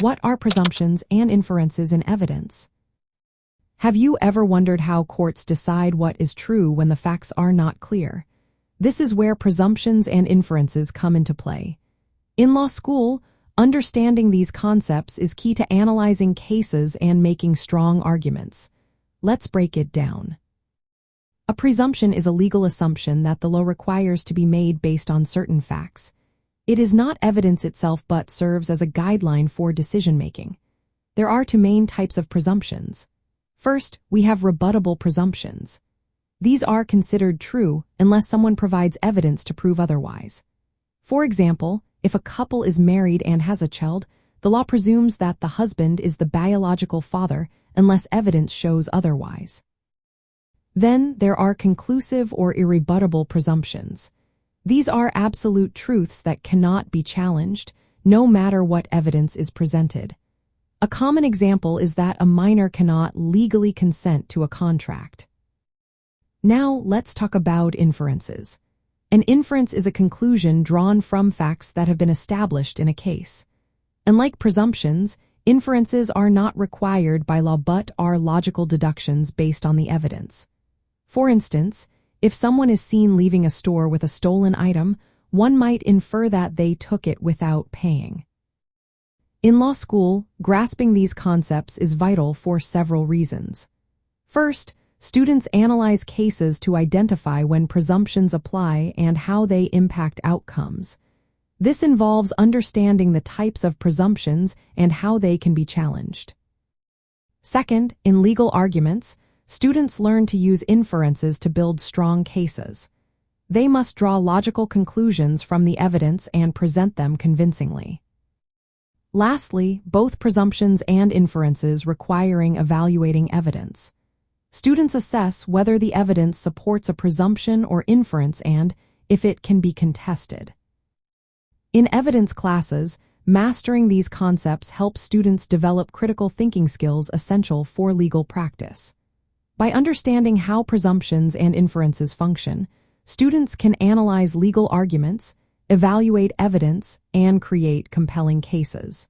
What are presumptions and inferences in evidence? Have you ever wondered how courts decide what is true when the facts are not clear? This is where presumptions and inferences come into play. In law school, understanding these concepts is key to analyzing cases and making strong arguments. Let's break it down. A presumption is a legal assumption that the law requires to be made based on certain facts. It is not evidence itself but serves as a guideline for decision-making. There are two main types of presumptions. First, we have rebuttable presumptions. These are considered true unless someone provides evidence to prove otherwise. For example, if a couple is married and has a child, the law presumes that the husband is the biological father unless evidence shows otherwise. Then there are conclusive or irrebuttable presumptions. These are absolute truths that cannot be challenged, no matter what evidence is presented. A common example is that a minor cannot legally consent to a contract. Now let's talk about inferences. An inference is a conclusion drawn from facts that have been established in a case. Unlike presumptions, inferences are not required by law but are logical deductions based on the evidence. For instance, if someone is seen leaving a store with a stolen item, one might infer that they took it without paying. In law school, grasping these concepts is vital for several reasons. First, students analyze cases to identify when presumptions apply and how they impact outcomes. This involves understanding the types of presumptions and how they can be challenged. Second, in legal arguments, students learn to use inferences to build strong cases. They must draw logical conclusions from the evidence and present them convincingly. Lastly, both presumptions and inferences requiring evaluating evidence. Students assess whether the evidence supports a presumption or inference and if it can be contested. In evidence classes, mastering these concepts helps students develop critical thinking skills essential for legal practice. By understanding how presumptions and inferences function, students can analyze legal arguments, evaluate evidence, and create compelling cases.